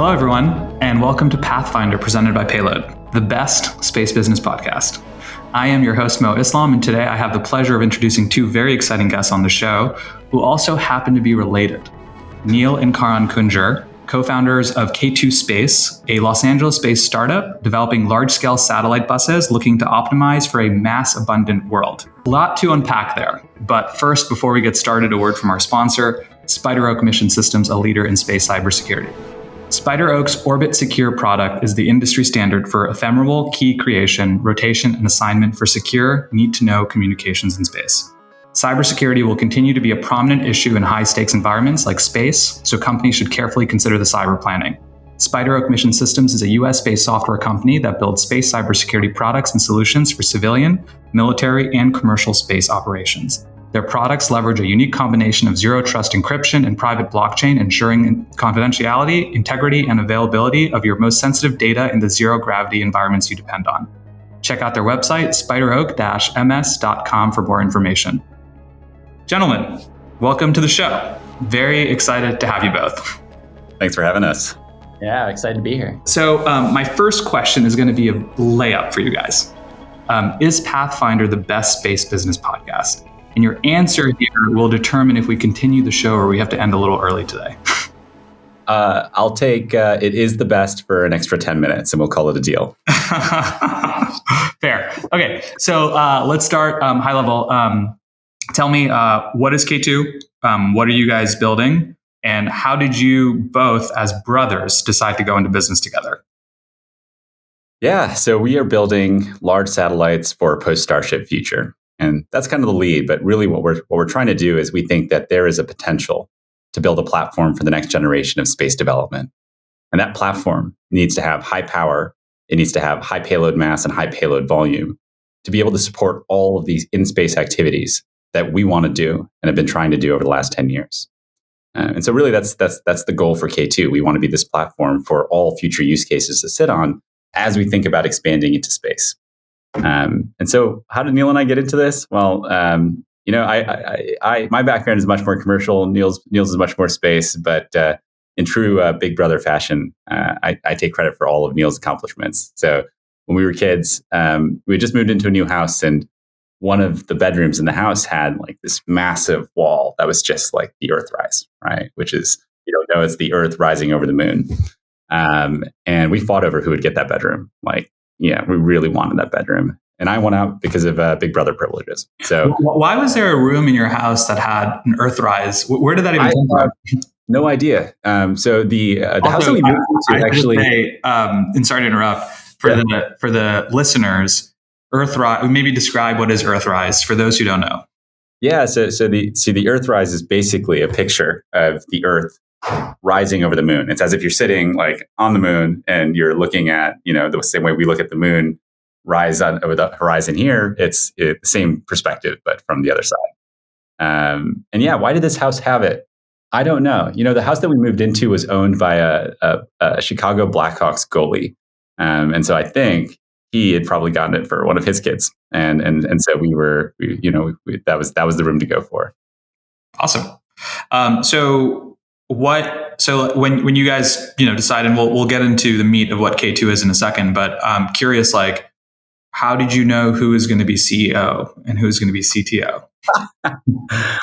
Hello, everyone, and welcome to Pathfinder presented by Payload, the best space business podcast. I am your host, Mo Islam, and today I have the pleasure of introducing two very exciting guests on the show who also happen to be related. Neel and Karan Kunjur, co-founders of K2 Space, a Los Angeles-based startup developing large-scale satellite buses looking to optimize for a mass-abundant world. A lot to unpack there, but first, before we get started, a word from our sponsor, SpiderOak Mission Systems, a leader in space cybersecurity. SpiderOak's Orbit Secure product is the industry standard for ephemeral key creation, rotation, and assignment for secure, need-to-know communications in space. Cybersecurity will continue to be a prominent issue in high-stakes environments like space, so companies should carefully consider the cyber planning. SpiderOak Mission Systems is a US-based software company that builds space cybersecurity products and solutions for civilian, military, and commercial space operations. Their products leverage a unique combination of zero-trust encryption and private blockchain, ensuring confidentiality, integrity, and availability of your most sensitive data in the zero-gravity environments you depend on. Check out their website, spideroak-ms.com, for more information. Gentlemen, welcome to the show. Very excited to have you both. Thanks for having us. Yeah, excited to be here. So my first question is going to be a layup for you guys. Is Pathfinder the best space business podcast? And your answer here will determine if we continue the show or we have to end a little early today. I'll take it is the best for an extra 10 minutes and we'll call it a deal. Fair. Okay, so let's start high level. Tell me, what is K2? What are you guys building? And how did you both, as brothers, decide to go into business together? Yeah, so we are building large satellites for a post-Starship future. And that's kind of the lead. But really what we're trying to do is we think that there is a potential to build a platform for the next generation of space development. And that platform needs to have high power. It needs to have high payload mass and high payload volume to be able to support all of these in-space activities that we want to do and have been trying to do over the last 10 years. And so really that's the goal for K2. We want to be this platform for all future use cases to sit on as we think about expanding into space. And so how did Neel and I get into this? Well, I my background is much more commercial. Neel's is much more space, but in true Big Brother fashion, I take credit for all of Neel's accomplishments. So when we were kids, we had just moved into a new house, and one of the bedrooms in the house had like this massive wall that was just like the Earthrise, right? Which is, you don't know, it's the Earth rising over the moon. And we fought over who would get that bedroom. Yeah, we really wanted that bedroom. And I won out because of Big Brother privileges. So why was there a room in your house that had an Earthrise? Where did that even come from? No idea. So the house that we moved into actually... and sorry to interrupt, for the listeners, Earthrise, maybe describe what is Earthrise for those who don't know. Yeah, so the Earthrise is basically a picture of the Earth rising over the moon. It's as if you're sitting like on the moon and you're looking at, the same way we look at the moon rise over the horizon here. It's the same perspective, but from the other side. And yeah, why did this house have it? I don't know. The house that we moved into was owned by a Chicago Blackhawks goalie. And so I think he had probably gotten it for one of his kids. And so that was the room to go for. Awesome. So when you guys, decide, and we'll get into the meat of what K2 is in a second, but I'm curious, how did you know who is going to be CEO and who's going to be CTO?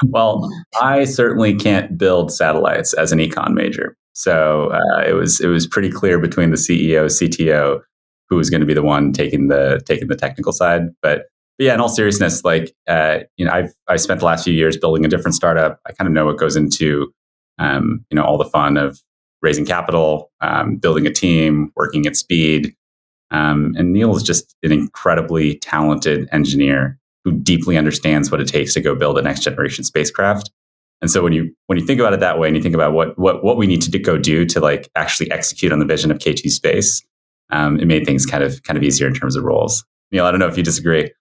Well, I certainly can't build satellites as an econ major. So it was pretty clear between the CEO, CTO, who was going to be the one taking the technical side. But yeah, in all seriousness, I spent the last few years building a different startup. I kind of know what goes into all the fun of raising capital, building a team, working at speed. And Neel is just an incredibly talented engineer who deeply understands what it takes to go build a next generation spacecraft. And so when you think about it that way, and you think about what we need to go do to actually execute on the vision of K2 Space, it made things kind of easier in terms of roles. Neel, I don't know if you disagree.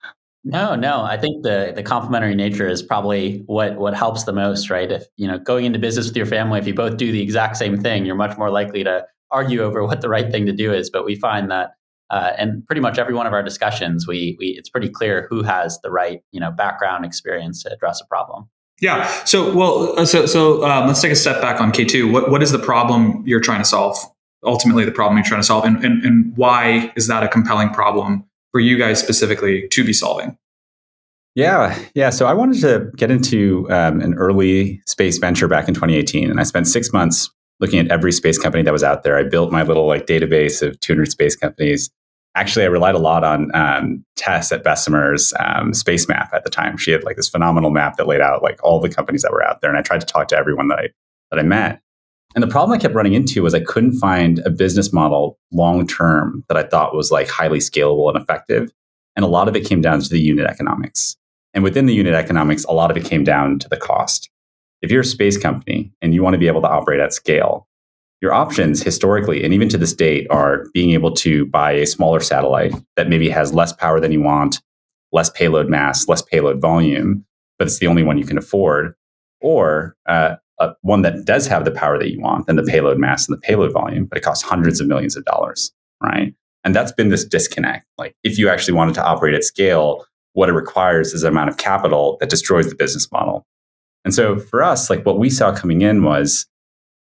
No. I think the complementary nature is probably what helps the most, right? If going into business with your family, if you both do the exact same thing, you're much more likely to argue over what the right thing to do is. But we find that, and pretty much every one of our discussions, it's pretty clear who has the right background experience to address a problem. Yeah. So let's take a step back on K2. What is the problem you're trying to solve ultimately the problem you're trying to solve, and why is that a compelling problem for you guys specifically to be solving? Yeah. So I wanted to get into an early space venture back in 2018, and I spent 6 months looking at every space company that was out there. I built my little database of 200 space companies. Actually, I relied a lot on Tess at Bessemer's space map at the time. She had this phenomenal map that laid out all the companies that were out there, and I tried to talk to everyone that I met. And the problem I kept running into was I couldn't find a business model long term that I thought was highly scalable and effective. And a lot of it came down to the unit economics. And within the unit economics, a lot of it came down to the cost. If you're a space company and you want to be able to operate at scale, your options historically, and even to this date, are being able to buy a smaller satellite that maybe has less power than you want, less payload mass, less payload volume, but it's the only one you can afford, or one that does have the power that you want and the payload mass and the payload volume, but it costs hundreds of millions of dollars, right? And that's been this disconnect. If you actually wanted to operate at scale, what it requires is an amount of capital that destroys the business model. And so for us, what we saw coming in was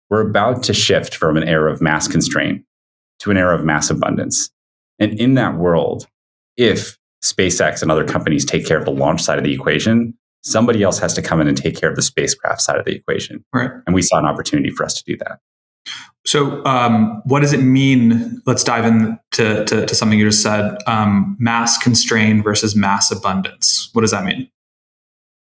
we're about to shift from an era of mass constraint to an era of mass abundance. And in that world, if SpaceX and other companies take care of the launch side of the equation, somebody else has to come in and take care of the spacecraft side of the equation. Right. And we saw an opportunity for us to do that. So what does it mean? Let's dive into something you just said, mass constraint versus mass abundance. What does that mean?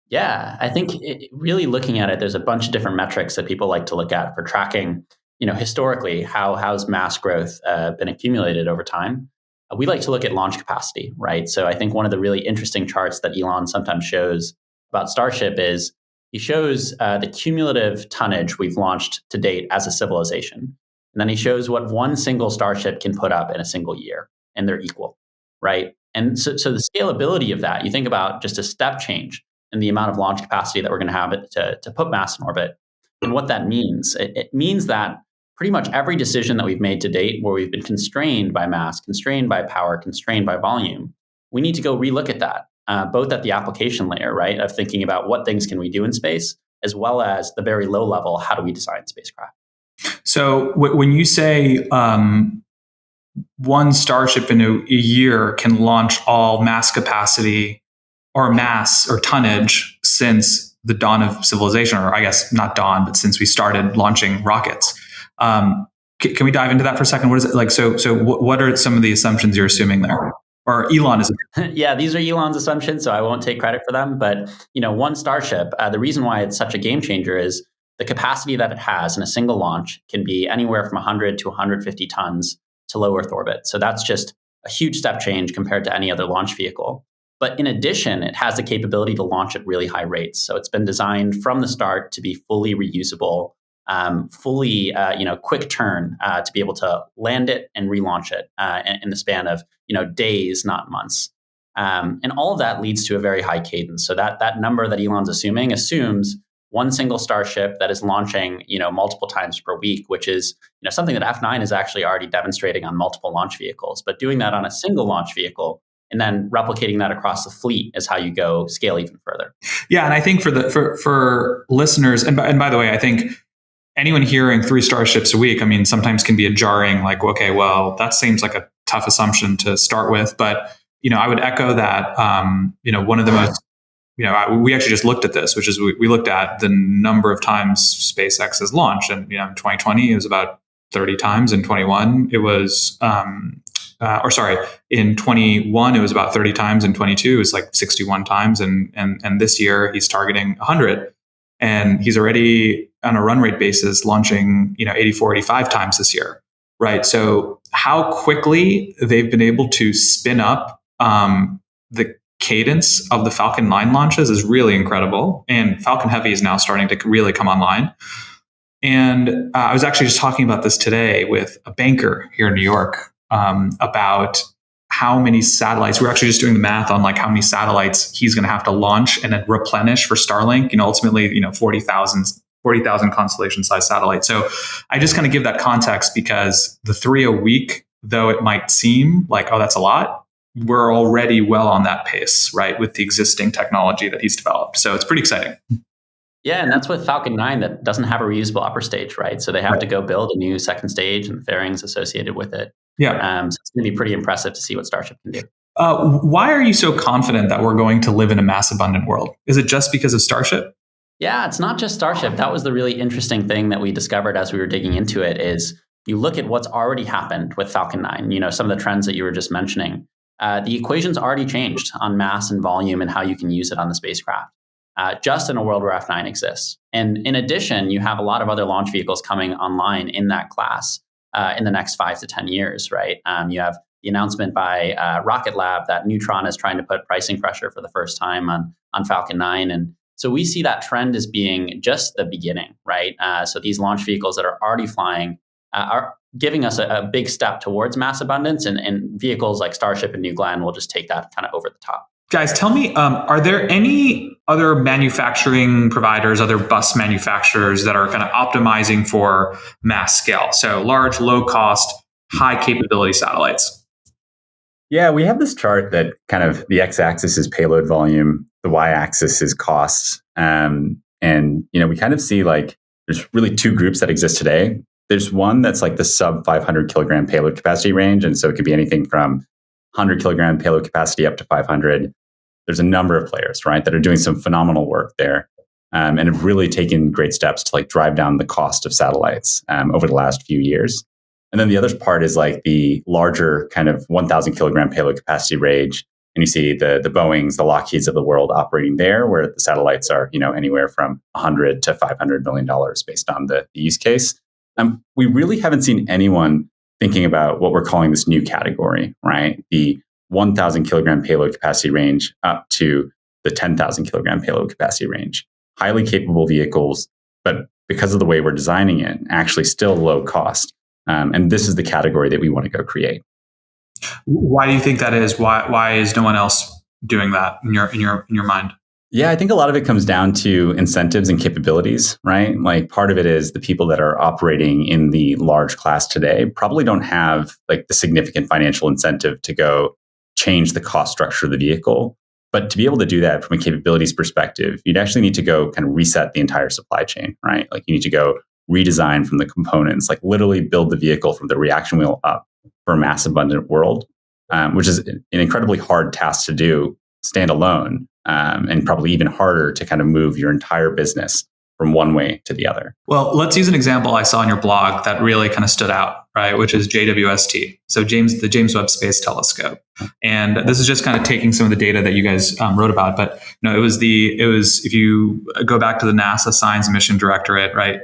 Yeah, I think really looking at it, there's a bunch of different metrics that people like to look at for tracking, historically, how's mass growth been accumulated over time. We like to look at launch capacity, right? So I think one of the really interesting charts that Elon sometimes shows about Starship is he shows the cumulative tonnage we've launched to date as a civilization. And then he shows what one single Starship can put up in a single year, and they're equal, right? And so the scalability of that, you think about just a step change in the amount of launch capacity that we're going to have to put mass in orbit. And what that means, it means that pretty much every decision that we've made to date where we've been constrained by mass, constrained by power, constrained by volume, we need to go relook at that. Both at the application layer, right, of thinking about what things can we do in space, as well as the very low level, how do we design spacecraft? So when you say one Starship in a year can launch all mass capacity or mass or tonnage since the dawn of civilization, or I guess not dawn, but since we started launching rockets. Can we dive into that for a second? What is it like? So what are some of the assumptions you're assuming there? Or Elon is. Yeah, these are Elon's assumptions, so I won't take credit for them. But one Starship, the reason why it's such a game changer is the capacity that it has in a single launch can be anywhere from 100 to 150 tons to low Earth orbit. So that's just a huge step change compared to any other launch vehicle. But in addition, it has the capability to launch at really high rates. So it's been designed from the start to be fully reusable, fully quick turn to be able to land it and relaunch it in the span of days, not months. And all of that leads to a very high cadence. So that number that Elon's assuming assumes one single Starship that is launching multiple times per week, which is something that F9 is actually already demonstrating on multiple launch vehicles. But doing that on a single launch vehicle and then replicating that across the fleet is how you go scale even further. Yeah, and I think for listeners, and by the way, I think anyone hearing 3 Starships a week, I mean, sometimes can be a jarring, okay, well, that seems like a tough assumption to start with. But, I would echo that, one of the most, we actually just looked at this, which is we looked at the number of times SpaceX has launched. And, in 2020, it was about 30 times. In 21, it was, in 21, it was about 30 times. In 22, it was 61 times. And this year he's targeting 100. And he's already on a run rate basis launching, 84, 85 times this year, right? So how quickly they've been able to spin up the cadence of the Falcon 9 launches is really incredible. And Falcon Heavy is now starting to really come online. And I was actually just talking about this today with a banker here in New York about how many satellites. We're actually just doing the math on how many satellites he's going to have to launch and then replenish for Starlink. Ultimately, 40,000 constellation-sized satellites. So I just kind of give that context because the 3 a week, though it might seem oh, that's a lot, we're already well on that pace, right, with the existing technology that he's developed. So it's pretty exciting. Yeah, and that's with Falcon 9 that doesn't have a reusable upper stage, right? So they have to go build a new second stage and the fairings associated with it. Yeah. So it's going to be pretty impressive to see what Starship can do. Why are you so confident that we're going to live in a mass abundant world? Is it just because of Starship? Yeah, it's not just Starship. That was the really interesting thing that we discovered as we were digging into it is you look at what's already happened with Falcon 9, some of the trends that you were just mentioning. The equation's already changed on mass and volume and how you can use it on the spacecraft, just in a world where F9 exists. And in addition, you have a lot of other launch vehicles coming online in that class in the next 5 to 10 years, right? You have the announcement by Rocket Lab that Neutron is trying to put pricing pressure for the first time on Falcon 9. And so we see that trend as being just the beginning, right? So these launch vehicles that are already flying are giving us a big step towards mass abundance, and vehicles like Starship and New Glenn will just take that kind of over the top. Guys, tell me, are there any other manufacturing providers, other bus manufacturers that are kind of optimizing for mass scale? So large, low cost, high capability satellites. Yeah, we have this chart that kind of the x-axis is payload volume, the y-axis is costs. And, we kind of see like there's really two groups that exist today. There's one that's like the sub 500 kilogram payload capacity range. And so it could be anything from 100 kilogram payload capacity up to 500. There's a number of players, right, that are doing some phenomenal work there and have really taken great steps to like drive down the cost of satellites over the last few years. And then the other part is like the larger kind of 1,000 kilogram payload capacity range. And you see the Boeings, the Lockheeds of the world operating there, where the satellites are, anywhere from $100 to $500 million based on the use case. We really haven't seen anyone thinking about what we're calling this new category, right? The 1,000 kilogram payload capacity range up to the 10,000 kilogram payload capacity range. Highly capable vehicles, but because of the way we're designing it, actually still low cost. And this is the category that we want to go create. Why do you think that is? Why is no one else doing that in your mind? Yeah, I think a lot of it comes down to incentives and capabilities, right? Like part of it is the people that are operating in the large class today probably don't have like the significant financial incentive to go change the cost structure of the vehicle. But to be able to do that from a capabilities perspective, you'd actually need to go kind of reset the entire supply chain, right? Like you need to go redesign from the components, like literally build the vehicle from the reaction wheel up for a mass abundant world, which is an incredibly hard task to do standalone, and probably even harder to kind of move your entire business from one way to the other. Well, let's use an example I saw on your blog that really kind of stood out, right? Which is JWST. So the James Webb Space Telescope. And this is just kind of taking some of the data that you guys wrote about, but it was if you go back to the NASA Science and Mission Directorate, right?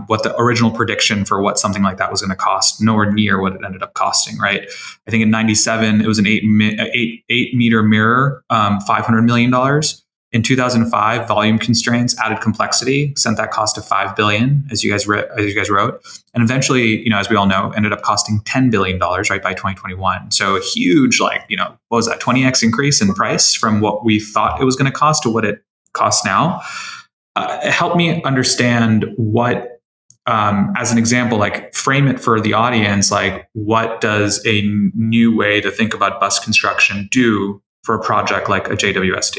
What the original prediction for what something like that was going to cost, nowhere near what it ended up costing, right? I think in '97 it was an 8 meter mirror, $500 million. In 2005, volume constraints, added complexity, sent that cost to $5 billion, as you guys wrote, and eventually, as we all know, ended up costing $10 billion, right, by 2021. So a huge, what was that, 20x increase in price from what we thought it was going to cost to what it costs now. Help me understand what, as an example, like frame it for the audience, like what does a new way to think about bus construction do for a project like a JWST?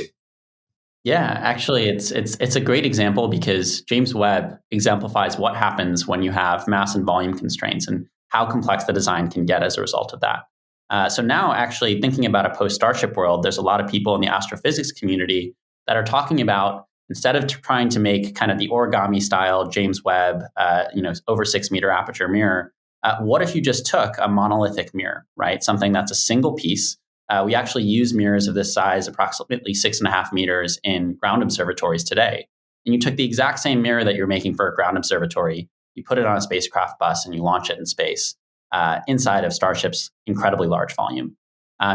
Yeah, actually, it's a great example because James Webb exemplifies what happens when you have mass and volume constraints and how complex the design can get as a result of that. So now, actually, thinking about a post-Starship world, there's a lot of people in the astrophysics community that are talking about, instead of trying to make kind of the origami style James Webb, over 6 meter aperture mirror, what if you just took a monolithic mirror, right? Something that's a single piece. We actually use mirrors of this size, approximately 6.5 meters, in ground observatories today. And you took the exact same mirror that you're making for a ground observatory, you put it on a spacecraft bus, and you launch it in space inside of Starship's incredibly large volume.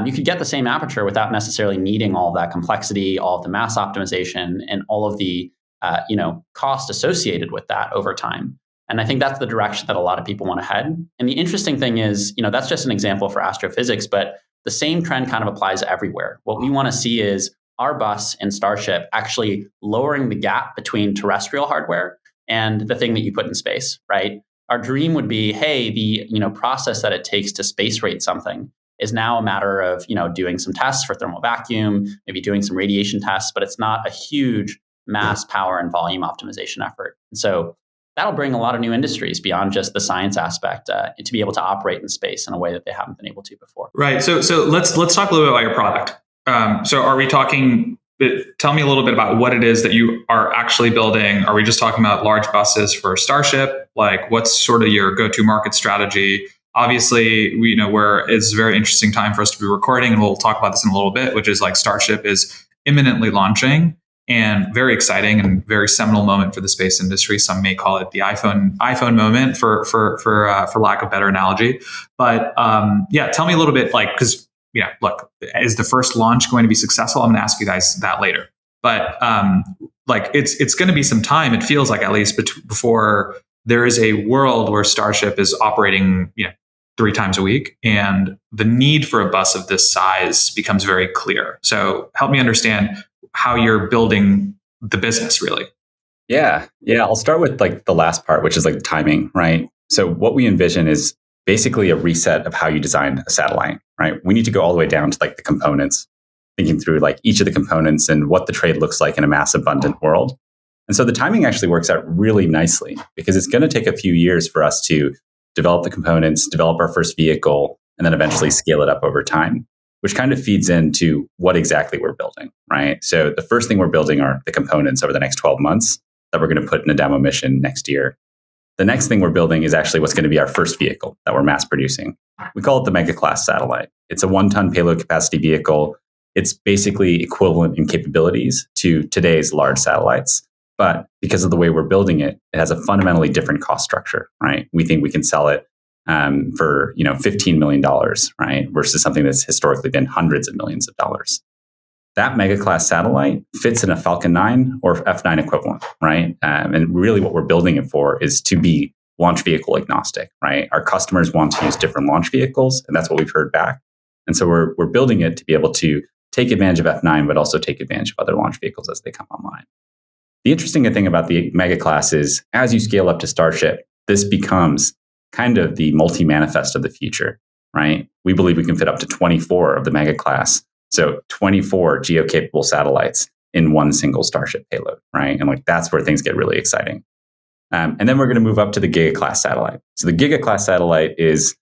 You could get the same aperture without necessarily needing all of that complexity, all of the mass optimization, and all of the cost associated with that over time. And I think that's the direction that a lot of people want to head. And the interesting thing is, that's just an example for astrophysics, but the same trend kind of applies everywhere. What we want to see is our bus and Starship actually lowering the gap between terrestrial hardware and the thing that you put in space, right? Our dream would be, hey, the process that it takes to space rate something is now a matter of doing some tests for thermal vacuum, maybe doing some radiation tests, but it's not a huge mass, power, and volume optimization effort. So that'll bring a lot of new industries beyond just the science aspect to be able to operate in space in a way that they haven't been able to before. Right. So let's talk a little bit about your product. So are we talking? Tell me a little bit about what it is that you are actually building. Are we just talking about large buses for Starship? Like, what's sort of your go-to market strategy? Obviously, it's a very interesting time for us to be recording, and we'll talk about this in a little bit, which is like Starship is imminently launching and very exciting and very seminal moment for the space industry. Some may call it the iPhone moment for lack of better analogy. But tell me a little bit, like, because look, is the first launch going to be successful? I'm going to ask you guys that later. But it's going to be some time. It feels like, at least before there is a world where Starship is operating 3 times a week, and the need for a bus of this size becomes very clear. So help me understand how you're building the business, really. Yeah. I'll start with like the last part, which is like timing, right? So what we envision is basically a reset of how you design a satellite, right? We need to go all the way down to like the components, thinking through like each of the components and what the trade looks like in a mass abundant world. And so the timing actually works out really nicely, because it's going to take a few years for us to develop the components, develop our first vehicle, and then eventually scale it up over time, which kind of feeds into what exactly we're building, right? So the first thing we're building are the components over the next 12 months that we're going to put in a demo mission next year. The next thing we're building is actually what's going to be our first vehicle that we're mass producing. We call it the Mega Class satellite. It's a 1-ton payload capacity vehicle. It's basically equivalent in capabilities to today's large satellites. But because of the way we're building it, it has a fundamentally different cost structure, right? We think we can sell it for $15 million, right? Versus something that's historically been hundreds of millions of dollars. That Mega Class satellite fits in a Falcon 9 or F9 equivalent, right? And really what we're building it for is to be launch vehicle agnostic, right? Our customers want to use different launch vehicles, and that's what we've heard back. And so we're building it to be able to take advantage of F9, but also take advantage of other launch vehicles as they come online. The interesting thing about the Mega Class is, as you scale up to Starship, this becomes kind of the multi-manifest of the future, right? We believe we can fit up to 24 of the Mega Class, so 24 geo-capable satellites in one single Starship payload, right? And like that's where things get really exciting. And then we're going to move up to the Giga Class satellite. So the Giga Class satellite is,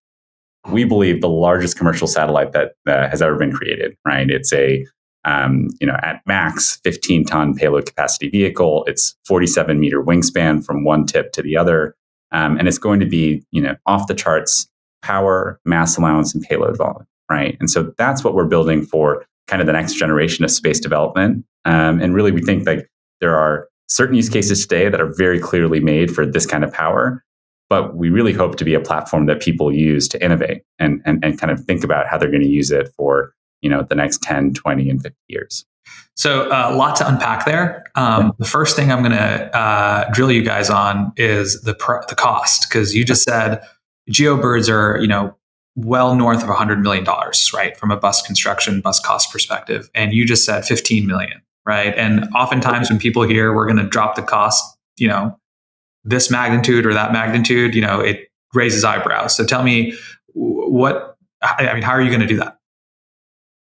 we believe, the largest commercial satellite that has ever been created, right? It's a at max 15-ton payload capacity vehicle. It's 47-meter wingspan from one tip to the other. And it's going to be, off the charts power, mass allowance, and payload volume, right? And so that's what we're building for kind of the next generation of space development. And really, we think like there are certain use cases today that are very clearly made for this kind of power, but we really hope to be a platform that people use to innovate and kind of think about how they're going to use it for the next 10, 20, and 50 years. So a lot to unpack there. The first thing I'm going to drill you guys on is the cost, because you just said GeoBirds are well north of $100 million, right, from a bus construction, bus cost perspective, and you just said 15 million, right? And oftentimes when people hear we're going to drop the cost, this magnitude or that magnitude, it raises eyebrows. So tell me how are you going to do that?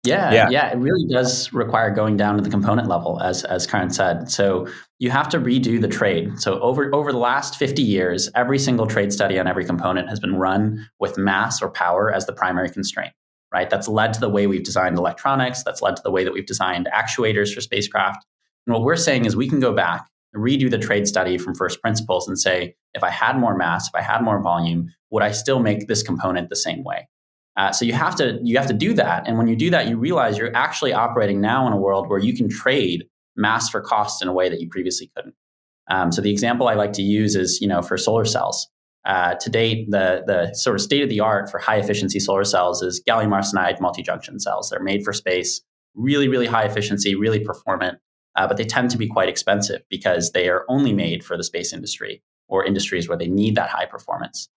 Yeah, it really does require going down to the component level, as Karan said. So you have to redo the trade. So over the last 50 years, every single trade study on every component has been run with mass or power as the primary constraint, right? That's led to the way we've designed electronics. That's led to the way that we've designed actuators for spacecraft. And what we're saying is we can go back, redo the trade study from first principles and say, if I had more mass, if I had more volume, would I still make this component the same way? So you have to do that. And when you do that, you realize you're actually operating now in a world where you can trade mass for cost in a way that you previously couldn't. So the example I like to use is, for solar cells. To date, the sort of state of the art for high efficiency solar cells is gallium arsenide multi-junction cells. They're made for space, really, really high efficiency, really performant, but they tend to be quite expensive because they are only made for the space industry or industries where they need that high performance.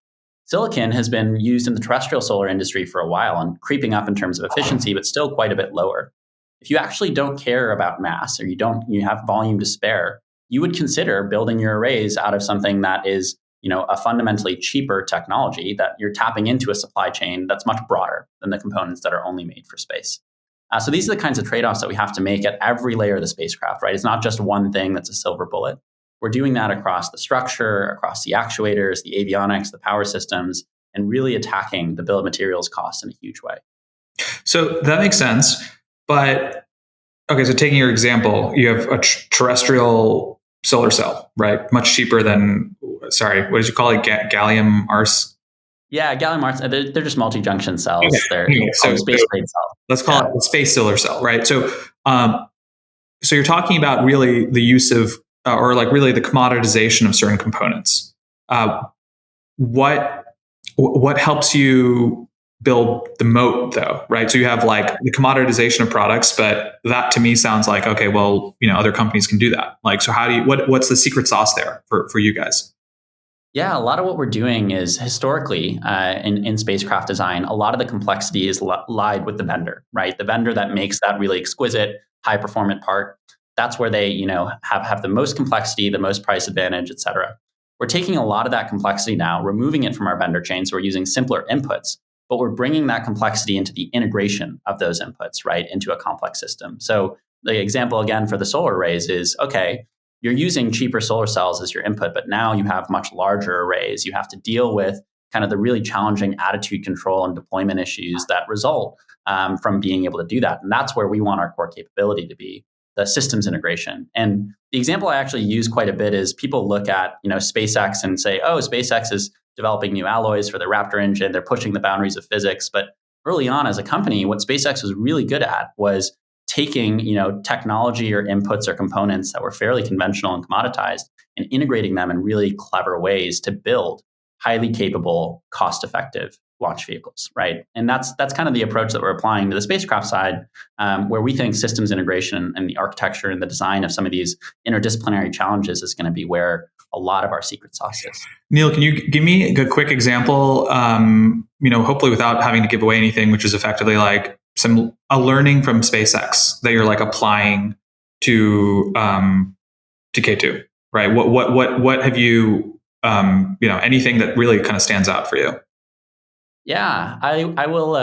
Silicon has been used in the terrestrial solar industry for a while and creeping up in terms of efficiency, but still quite a bit lower. If you actually don't care about mass or you have volume to spare, you would consider building your arrays out of something that is, a fundamentally cheaper technology that you're tapping into a supply chain that's much broader than the components that are only made for space. So these are the kinds of trade-offs that we have to make at every layer of the spacecraft, right? It's not just one thing that's a silver bullet. We're doing that across the structure, across the actuators, the avionics, the power systems, and really attacking the bill of materials costs in a huge way. So that makes sense. But okay, so taking your example, you have a terrestrial solar cell, right? Much cheaper than, sorry, what did you call it? Gallium arsenide? Yeah, gallium arsenide, they're just multi-junction cells. Okay. They're Anyway, space-grade cells. Let's call it a space solar cell, right? So you're talking about really the use of, or like really the commoditization of certain components. What helps you build the moat though, right? So you have like the commoditization of products, but that to me sounds like, okay, well, other companies can do that. Like, so how do you, what's the secret sauce there for you guys? Yeah, a lot of what we're doing is historically in spacecraft design, a lot of the complexity is lied with the vendor, right? The vendor that makes that really exquisite, high performant part. That's where they, have the most complexity, the most price advantage, et cetera. We're taking a lot of that complexity now, removing it from our vendor chain. So we're using simpler inputs, but we're bringing that complexity into the integration of those inputs, right, into a complex system. So the example again for the solar arrays is, okay, you're using cheaper solar cells as your input, but now you have much larger arrays. You have to deal with kind of the really challenging attitude control and deployment issues that result from being able to do that. And that's where we want our core capability to be, the systems integration. And the example I actually use quite a bit is people look at SpaceX and say, oh, SpaceX is developing new alloys for the Raptor engine. They're pushing the boundaries of physics. But early on as a company, what SpaceX was really good at was taking technology or inputs or components that were fairly conventional and commoditized and integrating them in really clever ways to build highly capable, cost-effective launch vehicles, right? And that's kind of the approach that we're applying to the spacecraft side, where we think systems integration and the architecture and the design of some of these interdisciplinary challenges is going to be where a lot of our secret sauce is. Neel, can you give me a quick example, hopefully without having to give away anything, which is effectively like a learning from SpaceX that you're like applying to K2, right? What have you, anything that really kind of stands out for you? Yeah, I will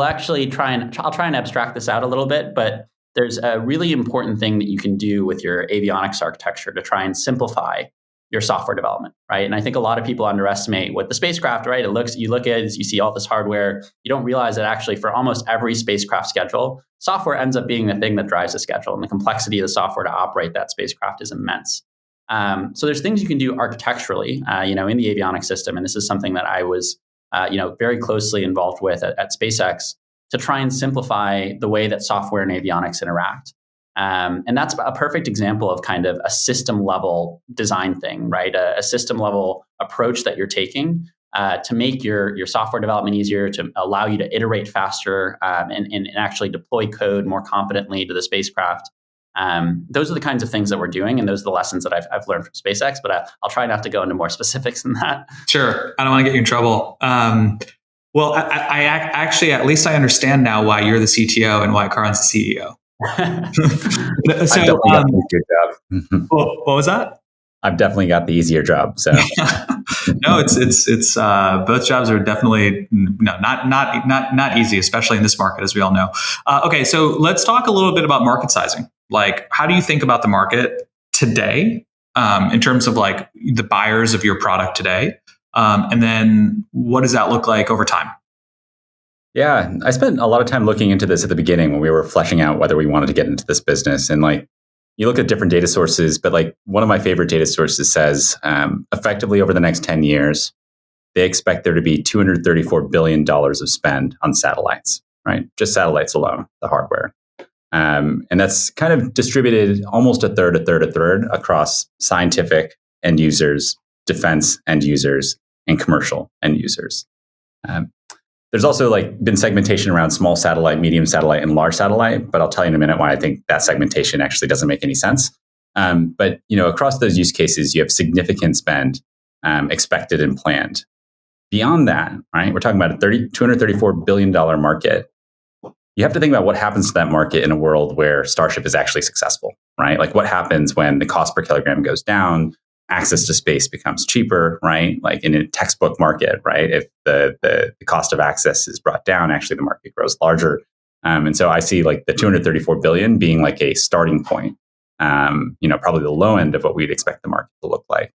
actually I'll try and abstract this out a little bit, but there's a really important thing that you can do with your avionics architecture to try and simplify your software development, right? And I think a lot of people underestimate what the spacecraft, right? You look at it, you see all this hardware, you don't realize that actually for almost every spacecraft schedule, software ends up being the thing that drives the schedule, and the complexity of the software to operate that spacecraft is immense. So there's things you can do architecturally, in the avionics system, and this is something that I was very closely involved with at SpaceX to try and simplify the way that software and avionics interact. And that's a perfect example of kind of a system level design thing, right? A system level approach that you're taking to make your software development easier, to allow you to iterate faster and actually deploy code more confidently to the spacecraft. Those are the kinds of things that we're doing, and those are the lessons that I've learned from SpaceX, but I'll try not to go into more specifics than that. Sure. I don't want to get you in trouble. Well, I actually, at least I understand now why you're the CTO and why Karan's the CEO. So, I've definitely got the easier job. What was that? I've definitely got the easier job. So no, it's both jobs are definitely not easy, especially in this market, as we all know. Okay, so let's talk a little bit about market sizing. Like, how do you think about the market today in terms of like the buyers of your product today? And then what does that look like over time? Yeah, I spent a lot of time looking into this at the beginning when we were fleshing out whether we wanted to get into this business. And like, you look at different data sources, but like one of my favorite data sources says effectively over the next 10 years, they expect there to be $234 billion of spend on satellites, right? Just satellites alone, the hardware. And that's kind of distributed almost a third across scientific end users, defense end users, and commercial end users. There's also like been segmentation around small satellite, medium satellite, and large satellite, but I'll tell you in a minute why I think that segmentation actually doesn't make any sense. But across those use cases, you have significant spend expected and planned. Beyond that, right, we're talking about a $234 billion market. You have to think about what happens to that market in a world where Starship is actually successful, right? Like what happens when the cost per kilogram goes down, access to space becomes cheaper, right? Like in a textbook market, right? If the cost of access is brought down, actually the market grows larger. And so I see like the 234 billion being like a starting point, probably the low end of what we'd expect the market to look like.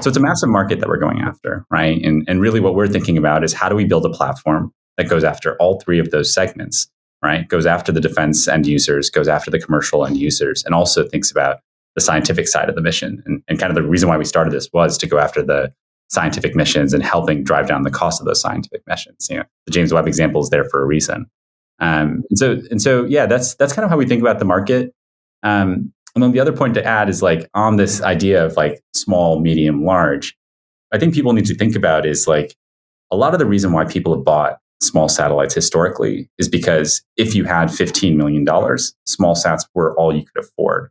So it's a massive market that we're going after, right? And really what we're thinking about is how do we build a platform that goes after all three of those segments, right? Goes after the defense end users, goes after the commercial end users, and also thinks about the scientific side of the mission. And kind of the reason why we started this was to go after the scientific missions and helping drive down the cost of those scientific missions. The James Webb example is there for a reason. And so, that's kind of how we think about the market. And then the other point to add is like on this idea of like small, medium, large, I think people need to think about is like a lot of the reason why people have bought small satellites historically is because if you had $15 million, small sats were all you could afford.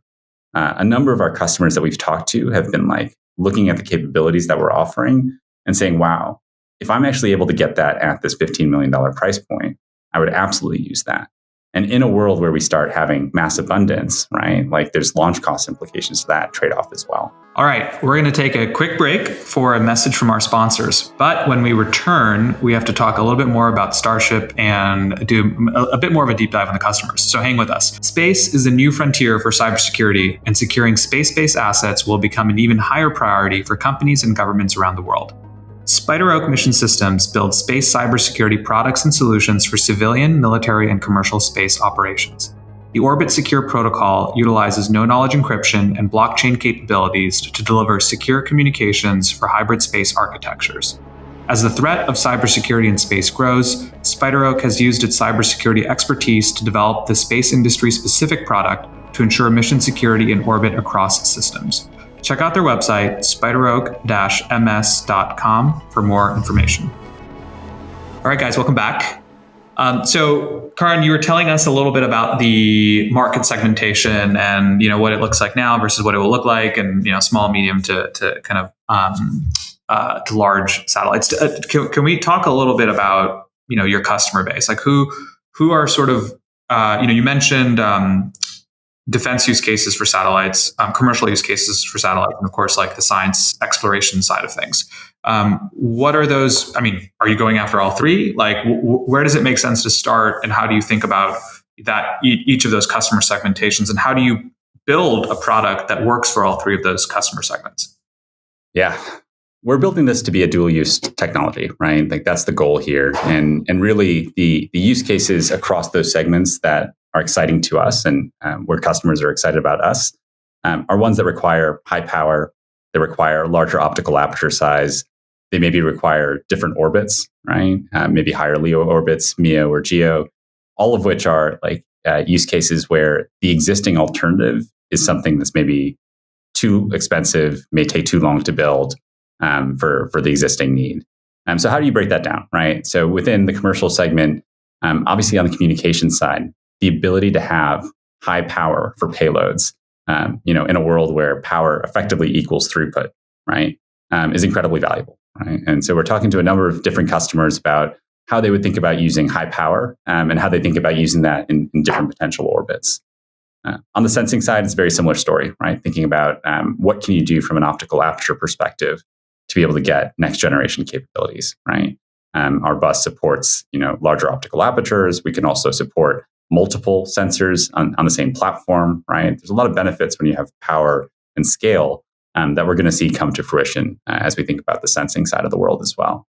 A number of our customers that we've talked to have been like looking at the capabilities that we're offering and saying, wow, if I'm actually able to get that at this $15 million price point, I would absolutely use that. And in a world where we start having mass abundance, right? Like there's launch cost implications to that trade-off as well. All right, we're going to take a quick break for a message from our sponsors. But when we return, we have to talk a little bit more about Starship and do a bit more of a deep dive on the customers. So hang with us. Space is the new frontier for cybersecurity, and securing space-based assets will become an even higher priority for companies and governments around the world. SpiderOak Mission Systems builds space cybersecurity products and solutions for civilian, military, and commercial space operations. The Orbit Secure protocol utilizes no-knowledge encryption and blockchain capabilities to deliver secure communications for hybrid space architectures. As the threat of cybersecurity in space grows, SpiderOak has used its cybersecurity expertise to develop the space industry-specific product to ensure mission security in orbit across systems. Check out their website, spideroak-ms.com, for more information. All right, guys, welcome back. So, Karan, you were telling us a little bit about the market segmentation and what it looks like now versus what it will look like, and small, medium to kind of to large satellites. Can we talk a little bit about your customer base? Like who are sort of you mentioned defense use cases for satellites, commercial use cases for satellites, and of course, like the science exploration side of things. What are those? I mean, are you going after all three? Like, where does it make sense to start, and how do you think about that each of those customer segmentations, and how do you build a product that works for all three of those customer segments? Yeah, we're building this to be a dual-use technology, right? Like that's the goal here, and really the use cases across those segments that are exciting to us and where customers are excited about us are ones that require high power, they require larger optical aperture size, they maybe require different orbits, right? Maybe higher LEO orbits, MEO or GEO, all of which are like use cases where the existing alternative is something that's maybe too expensive, may take too long to build for the existing need. So how do you break that down, right? So within the commercial segment, obviously on the communication side, the ability to have high power for payloads, in a world where power effectively equals throughput, right, is incredibly valuable, right? And so we're talking to a number of different customers about how they would think about using high power and how they think about using that in different potential orbits. On the sensing side, it's a very similar story, right? Thinking about what can you do from an optical aperture perspective to be able to get next generation capabilities, right? Our bus supports, larger optical apertures. We can also support multiple sensors on the same platform, right? There's a lot of benefits when you have power and scale that we're going to see come to fruition as we think about the sensing side of the world as well.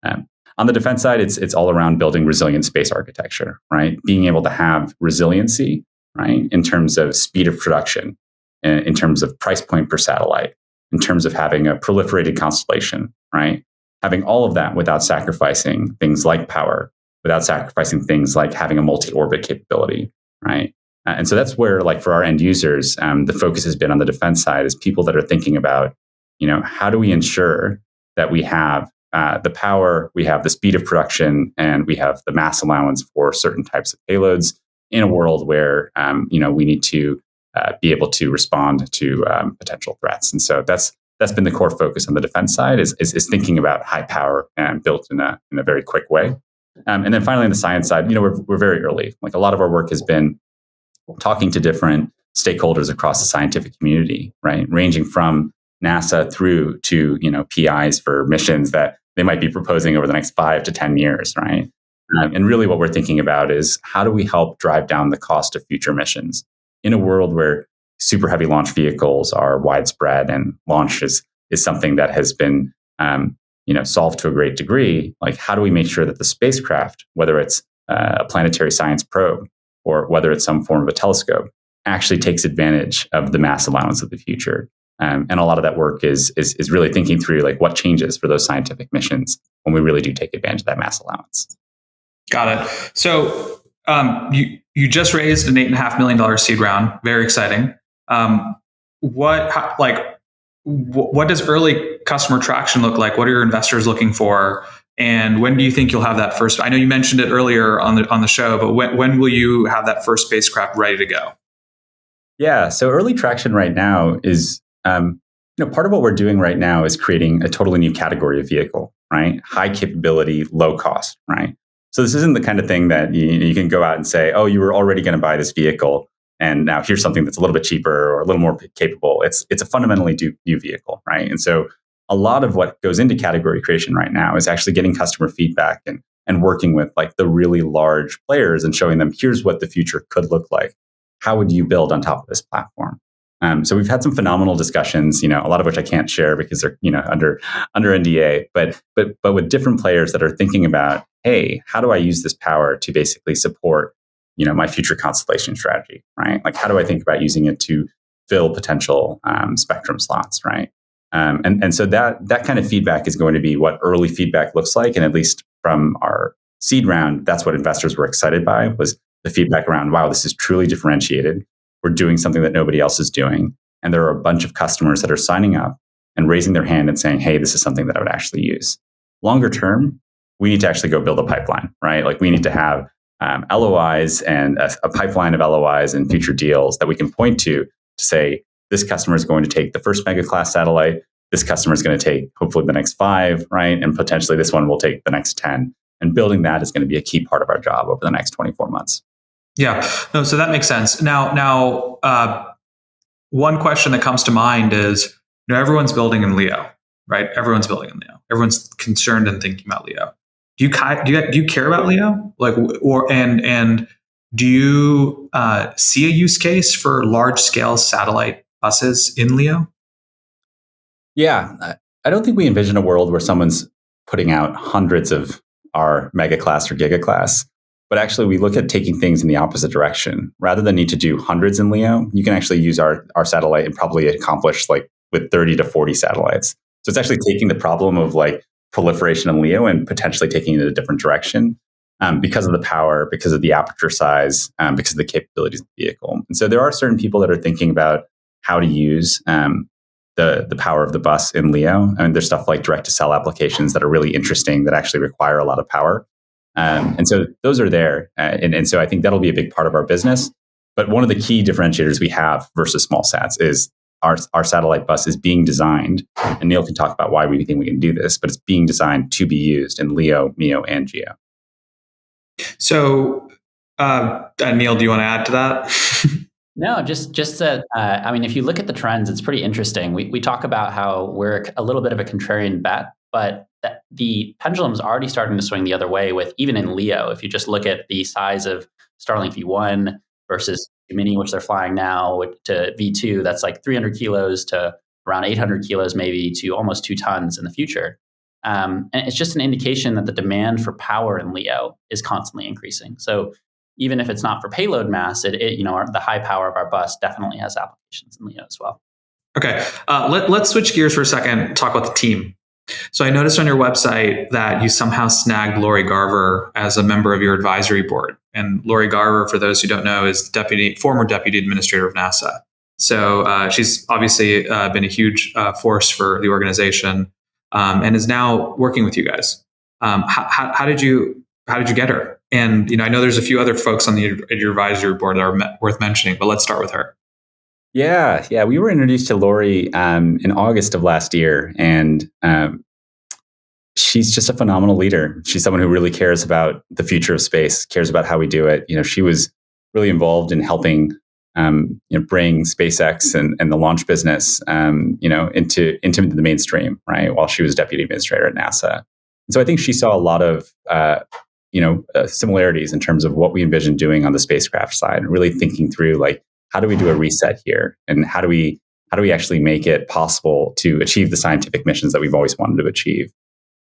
On the defense side, it's all around building resilient space architecture, right? Being able to have resiliency, right, in terms of speed of production, in terms of price point per satellite, in terms of having a proliferated constellation, right? Having all of that without sacrificing things like power, without sacrificing things like having a multi-orbit capability, right? And so that's where, like for our end users, the focus has been on the defense side is people that are thinking about, how do we ensure that we have the power, we have the speed of production, and we have the mass allowance for certain types of payloads in a world where, we need to be able to respond to potential threats. And so that's been the core focus on the defense side is thinking about high power and built in a very quick way. And then finally, on the science side, we're very early. Like a lot of our work has been talking to different stakeholders across the scientific community, right? Ranging from NASA through to, PIs for missions that they might be proposing over the next 5 to 10 years, right? And really what we're thinking about is how do we help drive down the cost of future missions in a world where super heavy launch vehicles are widespread and launch is something that has been solved to a great degree. Like, how do we make sure that the spacecraft, whether it's a planetary science probe or whether it's some form of a telescope, actually takes advantage of the mass allowance of the future? And a lot of that work is really thinking through like what changes for those scientific missions when we really do take advantage of that mass allowance. Got it. So you just raised an $8.5 million seed round. Very exciting. What does early customer traction look like? What are your investors looking for? And when do you think you'll have that first? I know you mentioned it earlier on the show, but when will you have that first spacecraft ready to go? Yeah. So early traction right now is, part of what we're doing right now is creating a totally new category of vehicle, right? High capability, low cost, right? So this isn't the kind of thing that you can go out and say, oh, you were already going to buy this vehicle, and now here's something that's a little bit cheaper or a little more capable. It's a fundamentally new vehicle, right? And so a lot of what goes into category creation right now is actually getting customer feedback and working with like the really large players and showing them, here's what the future could look like. How would you build on top of this platform? So we've had some phenomenal discussions, a lot of which I can't share because they're under NDA, but with different players that are thinking about, hey, how do I use this power to basically support my future constellation strategy, right? Like, how do I think about using it to fill potential spectrum slots, right? And so that kind of feedback is going to be what early feedback looks like, and at least from our seed round, that's what investors were excited by, was the feedback around, wow, this is truly differentiated. We're doing something that nobody else is doing. And there are a bunch of customers that are signing up and raising their hand and saying, hey, this is something that I would actually use. Longer term, we need to actually go build a pipeline, right? Like, we need to have LOIs and a pipeline of LOIs and future deals that we can point to say, this customer is going to take the first mega class satellite. This customer is going to take hopefully the next 5, right? And potentially this one will take the next 10. And building that is going to be a key part of our job over the next 24 months. Yeah, no, so that makes sense. Now, one question that comes to mind is, everyone's building in LEO, right? Everyone's building in LEO. Everyone's concerned and thinking about LEO. Do you care about LEO? And do you see a use case for large scale satellite buses in LEO? Yeah, I don't think we envision a world where someone's putting out hundreds of our mega class or giga class. But actually, we look at taking things in the opposite direction. Rather than need to do hundreds in LEO, you can actually use our satellite and probably accomplish like with 30 to 40 satellites. So it's actually taking the problem of like proliferation in LEO and potentially taking it in a different direction because of the power, because of the aperture size, because of the capabilities of the vehicle. And so there are certain people that are thinking about how to use the power of the bus in LEO. And there's stuff like direct-to-cell applications that are really interesting that actually require a lot of power. And so those are there. And so I think that'll be a big part of our business. But one of the key differentiators we have versus small sats is our satellite bus is being designed, and Neel can talk about why we think we can do this, but it's being designed to be used in LEO, MEO, and GEO. So, Neel, do you want to add to that? No, just that. If you look at the trends, it's pretty interesting. We talk about how we're a little bit of a contrarian bet, but the pendulum's already starting to swing the other way with even in LEO. If you just look at the size of Starlink V1 versus Mini, which they're flying now, to V2, that's like 300 kilos to around 800 kilos, maybe to almost 2 tons in the future. And it's just an indication that the demand for power in LEO is constantly increasing. So even if it's not for payload mass, the high power of our bus definitely has applications in LEO as well. Okay, let's switch gears for a second and talk about the team. So I noticed on your website that you somehow snagged Lori Garver as a member of your advisory board. And Lori Garver, for those who don't know, is former deputy administrator of NASA. So she's obviously been a huge force for the organization and is now working with you guys. How did you get her? And I know there's a few other folks on your advisory board that are worth mentioning, but let's start with her. Yeah. We were introduced to Lori in August of last year, and she's just a phenomenal leader. She's someone who really cares about the future of space, cares about how we do it. She was really involved in helping bring SpaceX and the launch business into the mainstream, right? While she was deputy administrator at NASA. And so I think she saw a lot of similarities in terms of what we envision doing on the spacecraft side, and really thinking through like, how do we do a reset here, and how do we actually make it possible to achieve the scientific missions that we've always wanted to achieve.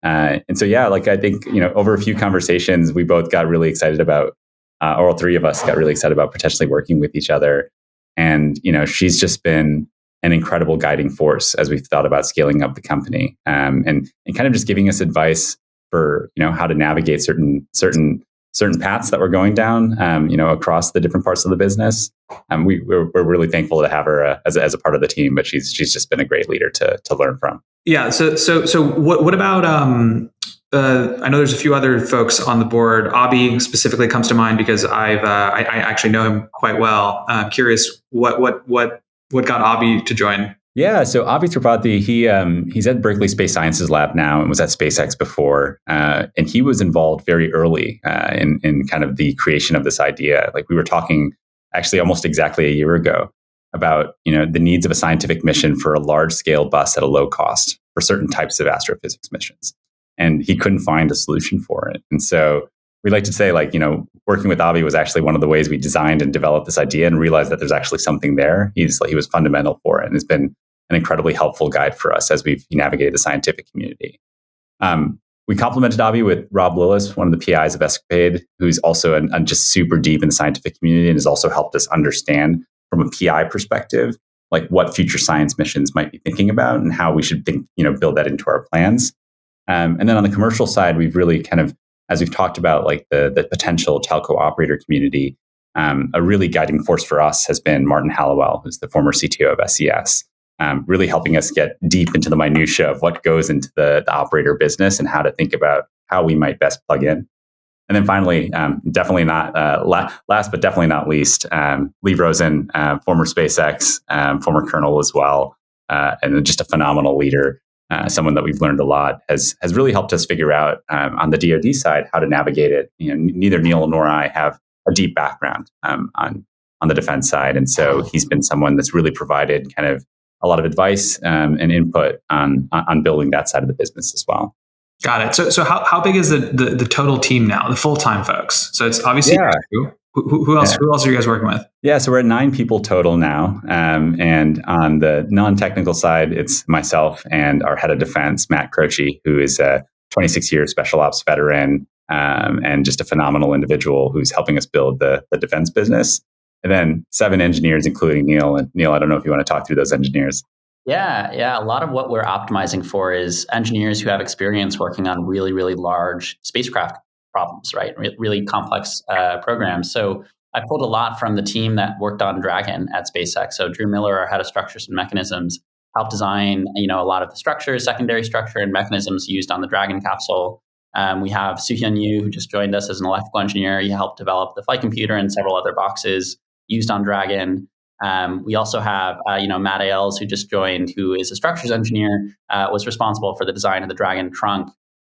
And so, yeah, like I think, over a few conversations, we both got really excited about, or all three of us got really excited about potentially working with each other. And, she's just been an incredible guiding force as we've thought about scaling up the company, and kind of just giving us advice for, how to navigate certain paths that we're going down, across the different parts of the business. We're really thankful to have her as a part of the team, but she's just been a great leader to learn from. Yeah. So what about, I know there's a few other folks on the board. Abhi specifically comes to mind because I actually know him quite well. I'm curious what got Abhi to join? Yeah, so Abhi Tripathi, he's at Berkeley Space Sciences Lab now and was at SpaceX before. And he was involved very early in kind of the creation of this idea. Like we were talking actually almost exactly a year ago about, the needs of a scientific mission for a large scale bus at a low cost for certain types of astrophysics missions. And he couldn't find a solution for it. And so we like to say, like, working with Abhi was actually one of the ways we designed and developed this idea and realized that there's actually something there. He was fundamental for it and has been an incredibly helpful guide for us as we've navigated the scientific community. We complemented Abhi with Rob Lillis, one of the PIs of Escapade, who's also just super deep in the scientific community and has also helped us understand from a PI perspective, like what future science missions might be thinking about and how we should think, build that into our plans. And then on the commercial side, we've really kind of, as we've talked about, like the potential telco operator community, a really guiding force for us has been Martin Hallowell, who's the former CTO of SES, really helping us get deep into the minutia of what goes into the operator business and how to think about how we might best plug in. And then finally, definitely not last, but definitely not least, Lee Rosen, former SpaceX, former colonel as well, and just a phenomenal leader. Someone that we've learned a lot has really helped us figure out on the DoD side how to navigate it. Neither Neel nor I have a deep background on the defense side, and so he's been someone that's really provided kind of a lot of advice and input on building that side of the business as well. Got it. So how big is the total team now, the full-time folks? So it's obviously you. Who else? Yeah. Who else are you guys working with? Yeah, so we're at 9 people total now, and on the non-technical side, it's myself and our head of defense, Matt Croce, who is a 26-year special ops veteran and just a phenomenal individual who's helping us build the defense business. And then 7 engineers, including Neel. And Neel, I don't know if you want to talk through those engineers. Yeah. A lot of what we're optimizing for is engineers who have experience working on really, really large spacecraft problems, right? Really complex programs. So I pulled a lot from the team that worked on Dragon at SpaceX. So Drew Miller, our head of structures and mechanisms, helped design, a lot of the structures, secondary structure and mechanisms used on the Dragon capsule. We have Soo-Hyun Yu, who just joined us as an electrical engineer. He helped develop the flight computer and several other boxes used on Dragon. We also have, Matt Ailes, who just joined, who is a structures engineer, was responsible for the design of the Dragon trunk.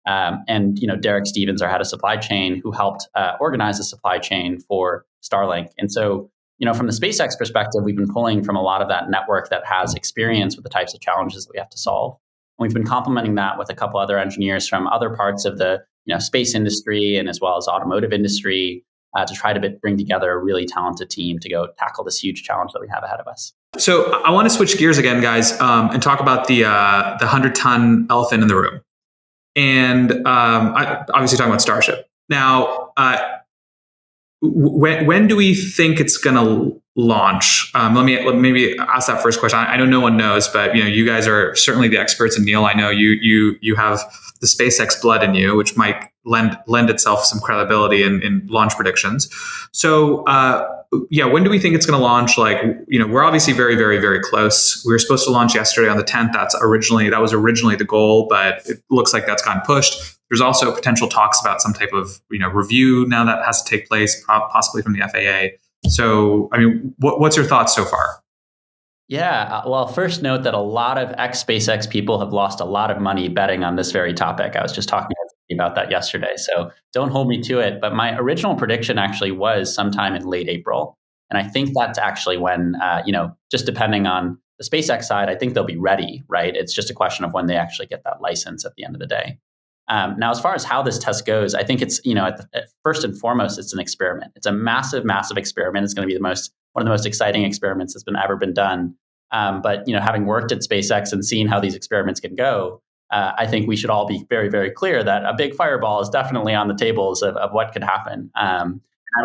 And Derek Stevens, our head of supply chain, who helped organize the supply chain for Starlink. And so, from the SpaceX perspective, we've been pulling from a lot of that network that has experience with the types of challenges that we have to solve. And we've been complementing that with a couple other engineers from other parts of the space industry and as well as automotive industry to try to bring together a really talented team to go tackle this huge challenge that we have ahead of us. So I want to switch gears again, guys, and talk about the 100-ton elephant in the room. And I obviously talking about Starship. Now, when do we think it's going to launch? Let me maybe ask that first question. I know no one knows, but you guys are certainly the experts. And Neel, I know you have the SpaceX blood in you, which might lend itself some credibility in launch predictions. So when do we think it's going to launch? We're obviously very, very, very close. We were supposed to launch yesterday on the 10th. That was originally the goal, but it looks like that's gotten pushed. There's also potential talks about some type of review now that has to take place, possibly from the FAA. So, what's your thoughts so far? Yeah, well, first note that a lot of ex-SpaceX people have lost a lot of money betting on this very topic. I was just talking about that yesterday, so don't hold me to it. But my original prediction actually was sometime in late April. And I think that's actually when, just depending on the SpaceX side, I think they'll be ready, right? It's just a question of when they actually get that license at the end of the day. Now, as far as how this test goes, I think it's, first and foremost, it's an experiment. It's a massive, massive experiment. It's going to be one of the most exciting experiments that's ever been done. But having worked at SpaceX and seen how these experiments can go, I think we should all be very, very clear that a big fireball is definitely on the tables of what could happen.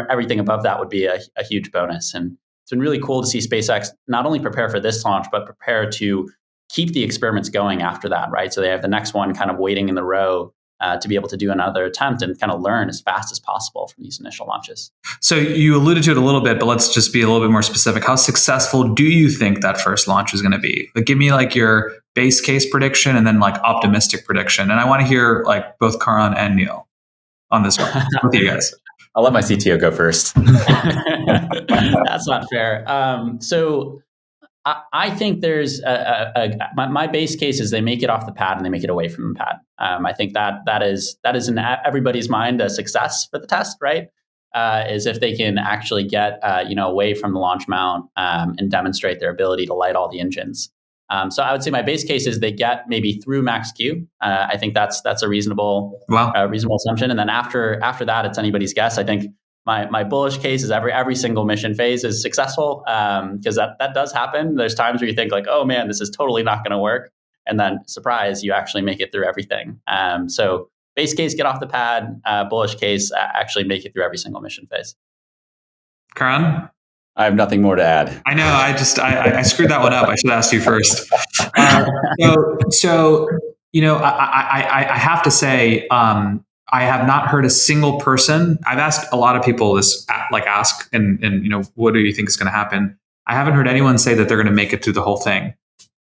Everything above that would be a huge bonus. And it's been really cool to see SpaceX not only prepare for this launch, but prepare to keep the experiments going after that, right? So they have the next one kind of waiting in the row to be able to do another attempt and kind of learn as fast as possible from these initial launches. So you alluded to it a little bit, but let's just be a little bit more specific. How successful do you think that first launch is going to be? Like, give me like your base case prediction and then like optimistic prediction. And I want to hear like both Karan and Neel on this one with you guys. I'll let my CTO go first. That's not fair. So I think there's my base case is they make it off the pad and they make it away from the pad. I think that is in everybody's mind a success for the test, right? Is if they can actually get away from the launch mount and demonstrate their ability to light all the engines. So I would say my base case is they get maybe through max Q. I think that's a reasonable assumption. And then after that, it's anybody's guess. I think my bullish case is every single mission phase is successful because that does happen. There's times where you think like, oh man, this is totally not going to work. And then surprise, you actually make it through everything. So base case, get off the pad. Bullish case, actually make it through every single mission phase. Karan? I have nothing more to add. I know. I screwed that one up. I should have asked you first. I have to say, I have not heard a single person. I've asked a lot of people this, and what do you think is going to happen? I haven't heard anyone say that they're going to make it through the whole thing.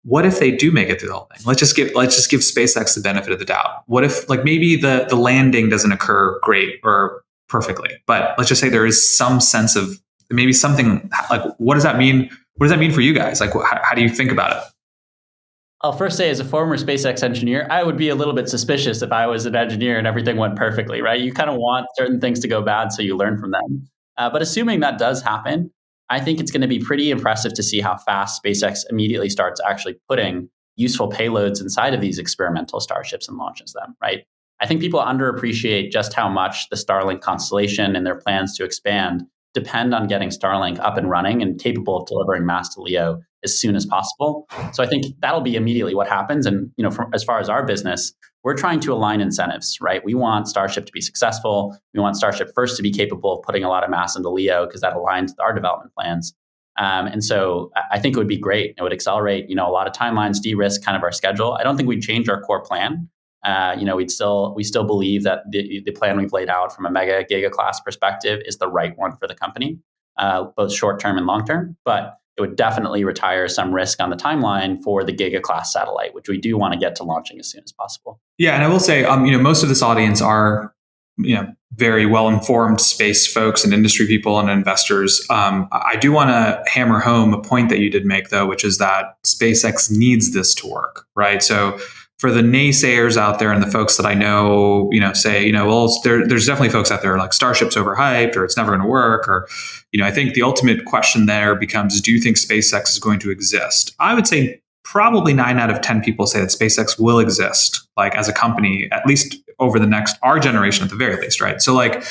What if they do make it through the whole thing? Let's just give SpaceX the benefit of the doubt. What if like maybe the landing doesn't occur great or perfectly, but let's just say there is some sense of maybe something like, what does that mean? What does that mean for you guys? Like, how do you think about it? I'll first say, as a former SpaceX engineer, I would be a little bit suspicious if I was an engineer and everything went perfectly, right? You kind of want certain things to go bad so you learn from them. But assuming that does happen, I think it's going to be pretty impressive to see how fast SpaceX immediately starts actually putting useful payloads inside of these experimental starships and launches them, right? I think people underappreciate just how much the Starlink constellation and their plans to expand depend on getting Starlink up and running and capable of delivering mass to LEO as soon as possible. So I think that'll be immediately what happens. And as far as our business, we're trying to align incentives, right? We want Starship to be successful. We want Starship first to be capable of putting a lot of mass into LEO because that aligns with our development plans. And so I think it would be great. It would accelerate, a lot of timelines, de-risk kind of our schedule. I don't think we'd change our core plan. We still believe that the plan we've laid out from a mega giga class perspective is the right one for the company, both short term and long term. But it would definitely retire some risk on the timeline for the giga class satellite, which we do want to get to launching as soon as possible. Yeah, and I will say, most of this audience are, very well informed space folks and industry people and investors. I do want to hammer home a point that you did make, though, which is that SpaceX needs this to work, right? So for the naysayers out there and the folks that I know, say, there's definitely folks out there like Starship's overhyped or it's never going to work. Or, I think the ultimate question there becomes, do you think SpaceX is going to exist? I would say probably 9 out of 10 people say that SpaceX will exist, like as a company, at least over our generation at the very least, right? So like,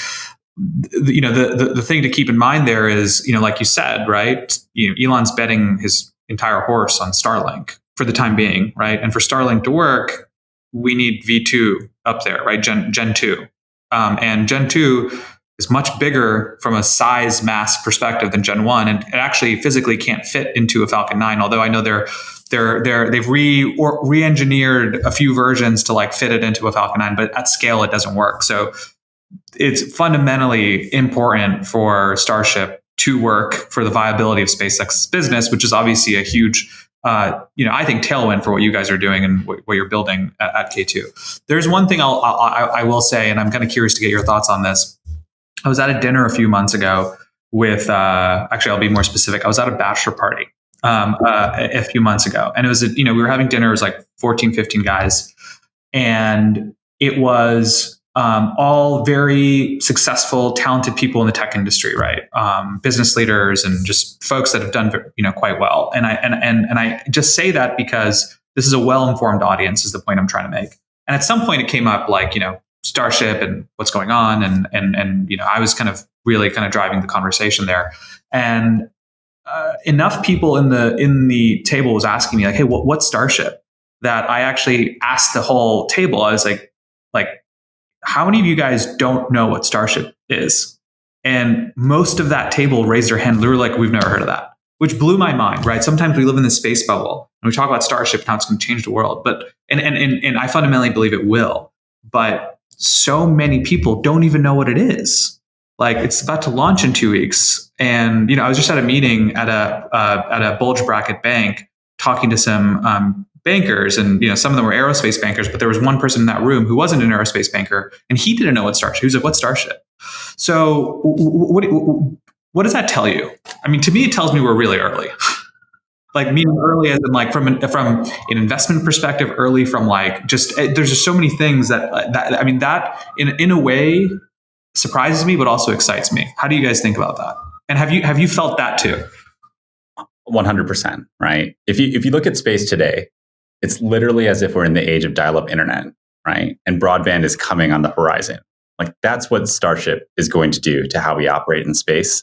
the thing to keep in mind there is, like you said, right? Elon's betting his entire horse on Starlink for the time being, right? And for Starlink to work, we need V2 up there, right? Gen 2. And Gen 2 is much bigger from a size mass perspective than Gen 1. And it actually physically can't fit into a Falcon 9, although I know they've re-engineered a few versions to like fit it into a Falcon 9, but at scale it doesn't work. So it's fundamentally important for Starship to work for the viability of SpaceX's business, which is obviously a huge I think tailwind for what you guys are doing and what you're building at K2. There's one thing I will say, and I'm kind of curious to get your thoughts on this. I was at a dinner a few months ago with, actually, I'll be more specific. I was at a bachelor party a few months ago. And it was, we were having dinner. It was like 14, 15 guys. And it was all very successful, talented people in the tech industry, right? Business leaders and just folks that have done, quite well. And I just say that because this is a well-informed audience is the point I'm trying to make. And at some point it came up like, Starship and what's going on. And I was kind of really kind of driving the conversation there. And enough people in the table was asking me like, hey, what's Starship? That I actually asked the whole table. I was like, how many of you guys don't know what Starship is? And most of that table raised their hand. They were like, we've never heard of that, which blew my mind, right? Sometimes we live in this space bubble and we talk about Starship and how it's going to change the world. But, and I fundamentally believe it will, but so many people don't even know what it is. Like it's about to launch in 2 weeks. And, I was just at a meeting at a bulge bracket bank talking to some, bankers, and some of them were aerospace bankers, but there was one person in that room who wasn't an aerospace banker, and he didn't know what Starship. He was like, "What's Starship?" So, what does that tell you? I mean, to me, it tells me we're really early. Like meaning early as in like from an investment perspective, early from like just there's just so many things that in a way surprises me, but also excites me. How do you guys think about that? And have you felt that too? 100%, right? If you look at space today, it's literally as if we're in the age of dial-up internet, right? And broadband is coming on the horizon. Like that's what Starship is going to do to how we operate in space.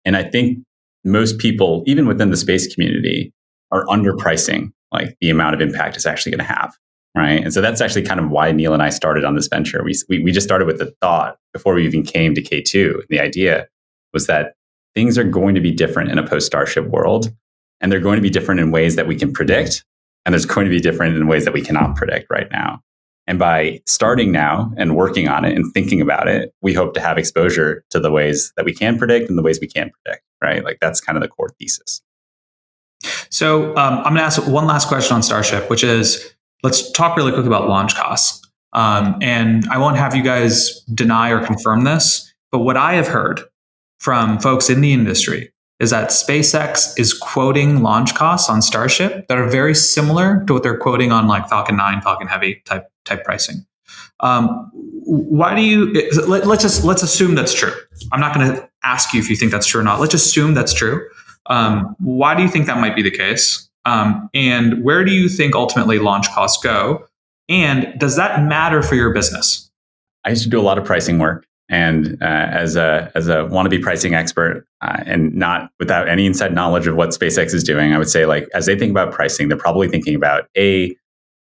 And I think most people, even within the space community, are underpricing like the amount of impact it's actually going to have, right? And so that's actually kind of why Neel and I started on this venture. We just started with the thought before we even came to K2. The idea was that things are going to be different in a post-Starship world, and they're going to be different in ways that we can predict, and there's going to be different in ways that we cannot predict right now. And by starting now and working on it and thinking about it, we hope to have exposure to the ways that we can predict and the ways we can't predict, right? Like that's kind of the core thesis. So I'm going to ask one last question on Starship, which is, let's talk really quick about launch costs. And I won't have you guys deny or confirm this, but what I have heard from folks in the industry is that SpaceX is quoting launch costs on Starship that are very similar to what they're quoting on like Falcon 9, Falcon Heavy type pricing. Why do you? Let's assume that's true. I'm not going to ask you if you think that's true or not. Let's assume that's true. Why do you think that might be the case? And where do you think ultimately launch costs go? And does that matter for your business? I used to do a lot of pricing work. And as a wannabe pricing expert, and not without any inside knowledge of what SpaceX is doing, I would say like as they think about pricing, they're probably thinking about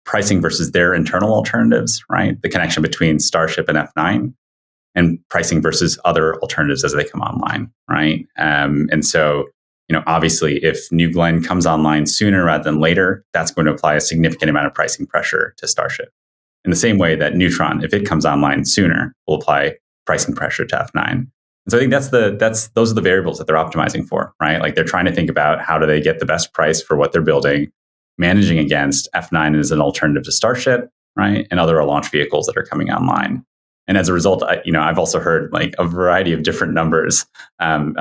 pricing versus their internal alternatives, right? The connection between Starship and F9, and pricing versus other alternatives as they come online, right? And so, obviously, if New Glenn comes online sooner rather than later, that's going to apply a significant amount of pricing pressure to Starship. In the same way that Neutron, if it comes online sooner, will apply pricing pressure to F9. And so I think those are the variables that they're optimizing for, right? Like they're trying to think about how do they get the best price for what they're building, managing against F9 as an alternative to Starship, right? And other launch vehicles that are coming online. And as a result, I've also heard like a variety of different numbers on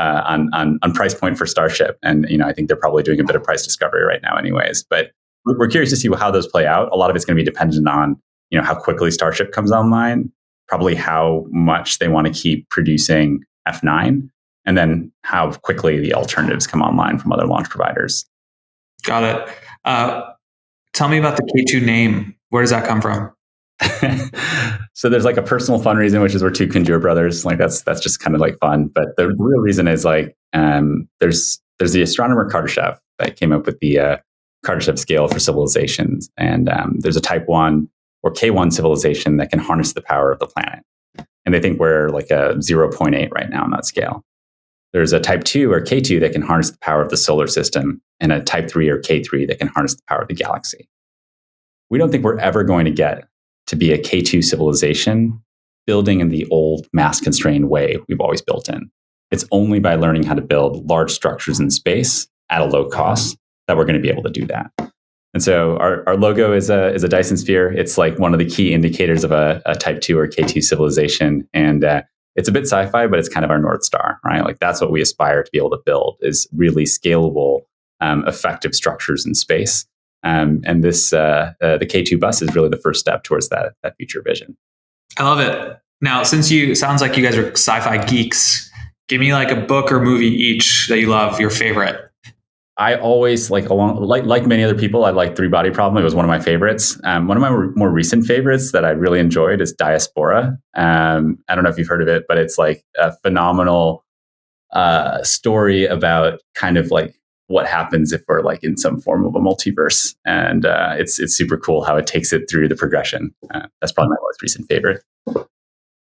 price point for Starship. And, I think they're probably doing a bit of price discovery right now anyways. But we're curious to see how those play out. A lot of it's going to be dependent on, how quickly Starship comes online, probably how much they want to keep producing F9, and then how quickly the alternatives come online from other launch providers. Got it. Tell me about the K2 name. Where does that come from? So there's like a personal fun reason, which is we're two Kunjur brothers. Like that's just kind of like fun. But the real reason is like there's the astronomer Kardashev that came up with the Kardashev scale for civilizations, and there's a type 1 or K1 civilization that can harness the power of the planet. And they think we're like a 0.8 right now on that scale. There's a type 2 or K2 that can harness the power of the solar system, and a type 3 or K3 that can harness the power of the galaxy. We don't think we're ever going to get to be a K2 civilization building in the old mass-constrained way we've always built in. It's only by learning how to build large structures in space at a low cost that we're going to be able to do that. And so our logo is a Dyson sphere. It's like one of the key indicators of a type 2 or K2 civilization. And it's a bit sci-fi, but it's kind of our North Star, right? Like that's what we aspire to be able to build, is really scalable, effective structures in space. And this the K2 bus is really the first step towards that future vision. I love it. Now, sounds like you guys are sci-fi geeks, give me like a book or movie each that you love, your favorite. I always like many other people, I like Three Body Problem. It was one of my favorites. One of my more recent favorites that I really enjoyed is Diaspora. I don't know if you've heard of it, but it's like a phenomenal story about kind of like what happens if we're like in some form of a multiverse, and it's super cool how it takes it through the progression. That's probably my most recent favorite.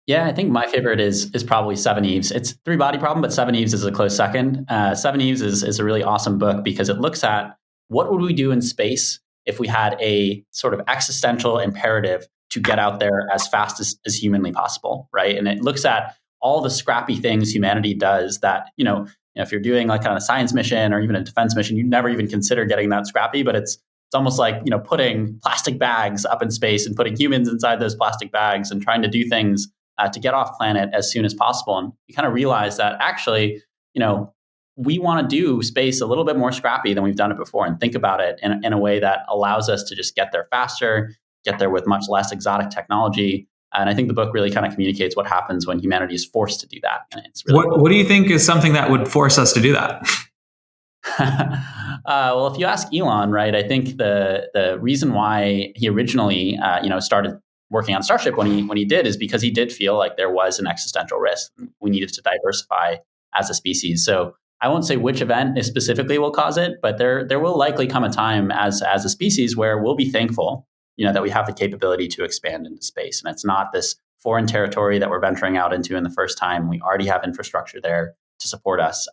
Yeah, I think my favorite is probably Seven Eves. It's Three Body Problem, but Seven Eves is a close second. Seven Eves is a really awesome book because it looks at what would we do in space if we had a sort of existential imperative to get out there as fast as humanly possible, right? And it looks at all the scrappy things humanity does that, if you're doing like on a science mission or even a defense mission, you'd never even consider getting that scrappy, but it's almost like, putting plastic bags up in space and putting humans inside those plastic bags and trying to do things to get off planet as soon as possible. And you kind of realize that actually, we want to do space a little bit more scrappy than we've done it before and think about it in a way that allows us to just get there faster, get there with much less exotic technology. And I think the book really kind of communicates what happens when humanity is forced to do that. And it's really what do you think is something that would force us to do that? Well, if you ask Elon, right, I think the reason why he originally, started working on Starship when he did is because he did feel like there was an existential risk. We needed to diversify as a species. So I won't say which event specifically will cause it, but there will likely come a time as a species where we'll be thankful, that we have the capability to expand into space. And it's not this foreign territory that we're venturing out into in the first time. We already have infrastructure there to support us.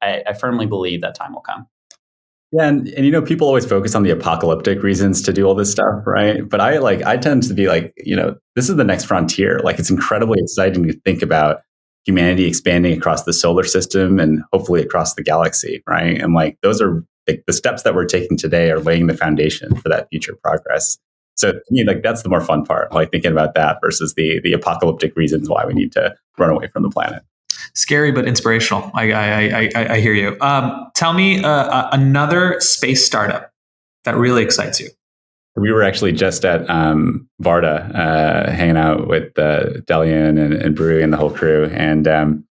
I firmly believe that time will come. Yeah, and people always focus on the apocalyptic reasons to do all this stuff, right? But I tend to be like, this is the next frontier. Like, it's incredibly exciting to think about humanity expanding across the solar system and hopefully across the galaxy, right? And like those are the steps that we're taking today are laying the foundation for that future progress. So to me, like that's the more fun part, like thinking about that versus the apocalyptic reasons why we need to run away from the planet. Scary but inspirational. I hear you. Tell me another space startup that really excites you. We were actually just at Varda, hanging out with Delian and Brew and the whole crew, and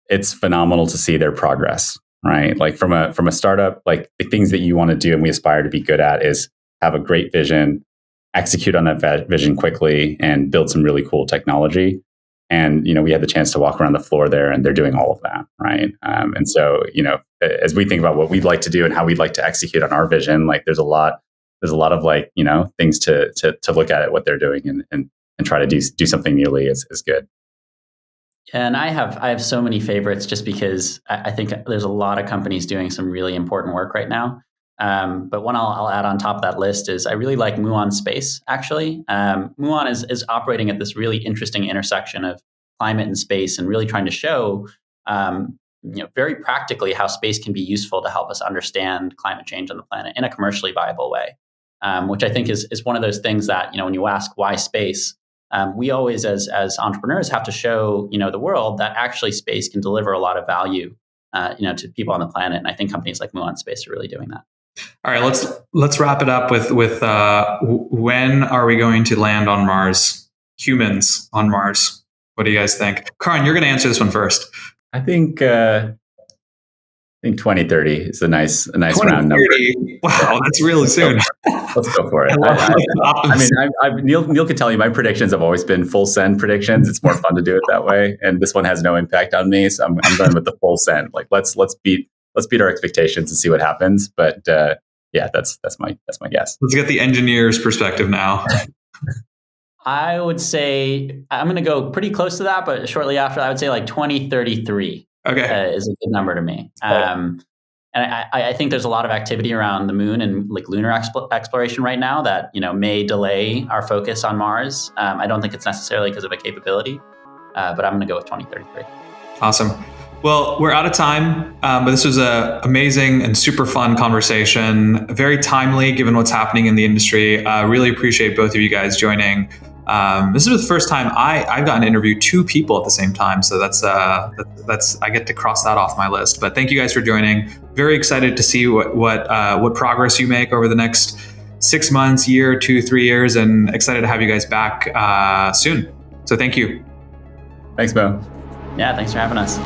it's phenomenal to see their progress. Right, like from a startup, like the things that you want to do and we aspire to be good at is have a great vision, execute on that vision quickly, and build some really cool technology. And, we had the chance to walk around the floor there and they're doing all of that. Right. And so, as we think about what we'd like to do and how we'd like to execute on our vision, like there's a lot of like, things to look at what they're doing and try to do something nearly as good. And I have so many favorites just because I think there's a lot of companies doing some really important work right now. But one I'll add on top of that list is I really like Muon Space, actually. Muon is operating at this really interesting intersection of climate and space and really trying to show very practically how space can be useful to help us understand climate change on the planet in a commercially viable way, which I think is one of those things that, when you ask why space, we always as entrepreneurs have to show, the world that actually space can deliver a lot of value, to people on the planet. And I think companies like Muon Space are really doing that. All right, let's wrap it up with when are we going to land on Mars? Humans on Mars. What do you guys think? Karan, you're going to answer this one first. I think 2030 is a nice round number. Wow, that's really soon. Let's go for it. Neel can tell you my predictions have always been full send predictions. It's more fun to do it that way, and this one has no impact on me, so I'm going with the full send. Like let's beat our expectations and see what happens. But yeah, that's my guess. Let's get the engineer's perspective now. I would say I'm going to go pretty close to that, but shortly after, I would say like 2033. Okay, is a good number to me. And I think there's a lot of activity around the moon and like lunar exploration right now that may delay our focus on Mars. I don't think it's necessarily because of a capability, but I'm going to go with 2033. Awesome. Well, we're out of time, but this was an amazing and super fun conversation. Very timely, given what's happening in the industry. Really appreciate both of you guys joining. This is the first time I've gotten to interview two people at the same time, so that's I get to cross that off my list. But thank you guys for joining. Very excited to see what progress you make over the next 6 months, year, 2, 3 years, and excited to have you guys back soon. So thank you. Thanks, Mo. Yeah, thanks for having us.